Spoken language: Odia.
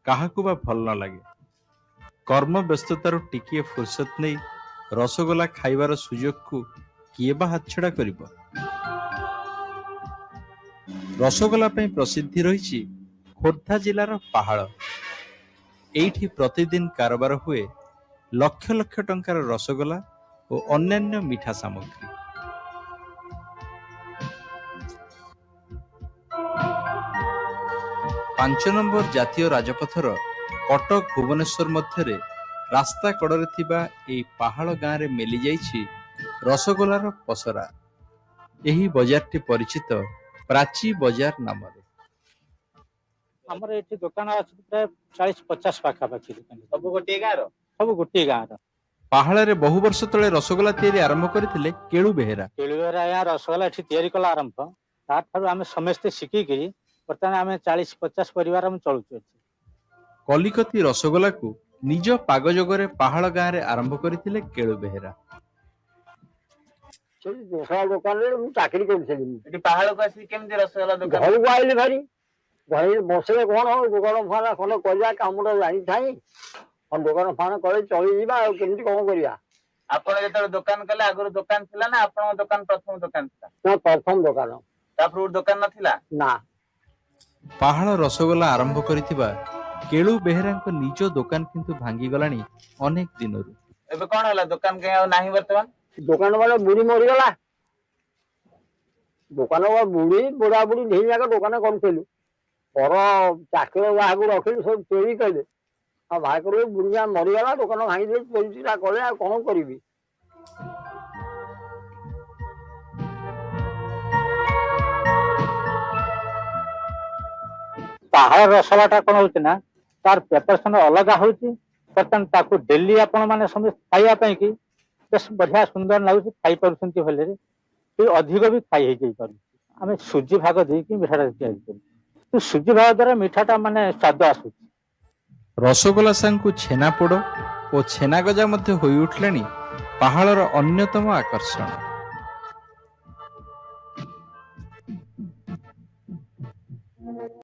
କାହାକୁ ବା ଭଲ ନ ଲାଗେ। କର୍ମ ବ୍ୟସ୍ତତାରୁ ଟିକିଏ ଫୁର୍ସତ ନେଇ ରସଗୋଲା ଖାଇବାର ସୁଯୋଗକୁ କିଏ ବା ହାତଛଡ଼ା କରିବ। ରସଗୋଲା ପାଇଁ ପ୍ରସିଦ୍ଧି ରହିଛି ଖୋର୍ଦ୍ଧା ଜିଲ୍ଲାର ପାହାଳ। ଏଇଠି ପ୍ରତିଦିନ କାରବାର ହୁଏ ଲକ୍ଷ ଲକ୍ଷ ଟଙ୍କାର ରସଗୋଲା ଓ ଅନ୍ୟାନ୍ୟ ମିଠା ସାମଗ୍ରୀ। ପାଞ୍ଚ ନମ୍ବର ଜାତୀୟ ରାଜପଥର କଟକ ଭୁବନେଶ୍ୱର ମଧ୍ୟରେ ରାସ୍ତା କଡ଼ରେ ଥିବା ଏହି ପାହାଳ ଗାଁରେ ମେଲି ଯାଇଛି ରସଗୋଲାର ପସରା। ଏହି ବଜାରଟି ପରିଚିତ ପ୍ରାଚୀ ବଜାର ନାମରେ। ଆମର ଏଠି ଦୋକାନ ଅଛି ପ୍ରାୟ 40-50 ପାଖାପାଖି ଦୋକାନ। ସବୁ ଗୋଟିଏ ଗାଁର? ସବୁ ଗୋଟିଏ ଗାଁର। ପାହାଳରେ ବହୁ ବର୍ଷ ତଳେ ରସଗୋଲା ତିଆରି ଆରମ୍ଭ କରିଥିଲେ କେଳୁ ବେହେରା। କେଳୁ ବେହେରା ଆଜ୍ଞା ରସଗୋଲା ଏଠି ତିଆରି କଲା ଆରମ୍ଭ। ତାଠାରୁ ଆମେ ସମସ୍ତେ ଶିଖିକିରି ବର୍ତ୍ତମାନ ଆମେ 40-50 ପରିବାର ଆମେ ଚଳୁଛୁ ଏଠି। କଲିକତି ରସଗୋଲାକୁ ନିଜ ପାଗଯୋଗରେ ପାହାଳ ଗାଁରେ ଆରମ୍ଭ କରିଥିଲେ କେଳୁ ବେହେରା। ଦୋକାନରେ ମୁଁ ଚାକିରି କରୁଥିଲି। ଏଠି ପାହାଳକୁ ଆସିକି କେମିତି ରସଗୋଲା ଦୋକାନ? ଘରକୁ ଆଇଲି ଭାରି ଘରେ ବସିଲେ କଣ ଦୋକାନ ଫାନ ଖଣ୍ଡେ କରିବା କାମଟା ଜାଣିଥାଏ। ଦୋକାନ ଫାନ କରି ଚଳିଯିବା ଆଉ କେମିତି କଣ କରିବା। ଆପଣ ଯେତେବେଳେ ଦୋକାନ କଲେ ଆଗରୁ ଦୋକାନ ଥିଲା ନା ଆପଣଙ୍କ ଦୋକାନ ପ୍ରଥମ ଦୋକାନ ଥିଲା? ପ୍ରଥମ ଦୋକାନ। ତାପରେ ଦୋକାନ ନଥିଲା? ନା। ପାହାଳ ରସଗୋଲା ଆରମ୍ଭ କରିଥିବା କେଳୁ ବେହେରାଙ୍କ ନିଜ ଦୋକାନ କିନ୍ତୁ ଭାଙ୍ଗିଗଲାଣି ଅନେକ ଦିନରୁ। ଏବେ କଣ ହେଲା ଦୋକାନ କାହିଁ ଆଉ ନାହିଁ ବର୍ତ୍ତମାନ? ଦୋକାନ ମାନେ ବୁଢୀ ମରିଗଲା। ଦୋକାନ ବୁଢା ବୁଢୀ ଢେଇ ଯାକ ଦୋକାନ କରୁଥିଲୁ। ପର ଚାକିର ଯାହାକୁ ରଖିଲୁ ସବୁ ଚୋରି କଲେ। ଆଉ ଭାଇ କରିବେ ବୁଢୀ ଯା ମରିଗଲା ଦୋକାନ ଭାଙ୍ଗି ଦେଇ ଚୋରିଟା କଲେ ଆଉ କଣ କରିବି। ପାହାଳ ରସଗୋଲାଟା କଣ ହଉଛି ନା ତାର ପ୍ରିପାରେସନ ଅଲଗା ହଉଛି। ବର୍ତ୍ତମାନ ତାକୁ ଡେଲି ଆପଣ ମାନେ ସମସ୍ତେ ଖାଇବା ପାଇଁ କି ବେଶ ବଢିଆ ସୁନ୍ଦର ଲାଗୁଛି, ଖାଇପାରୁଛନ୍ତି ଭଲରେ, ଅଧିକ ବି ଖାଇ ହେଇଯାଇପାରୁଛି। ଆମେ ସୁଜି ଭାଗ ଦେଇକି ମିଠାଟା ତିଆରି କରୁଛୁ। ସୁଜି ଭାଗ ଦ୍ୱାରା ମିଠାଟା ମାନେ ସ୍ୱାଦ ଆସୁଛି। ରସଗୋଲା ସାଙ୍ଗକୁ ଛେନାପୋଡ଼ ଓ ଛେନାଗଜା ମଧ୍ୟ ହୋଇ ଉଠିଲାଣି ପାହାଳର ଅନ୍ୟତମ ଆକର୍ଷଣ।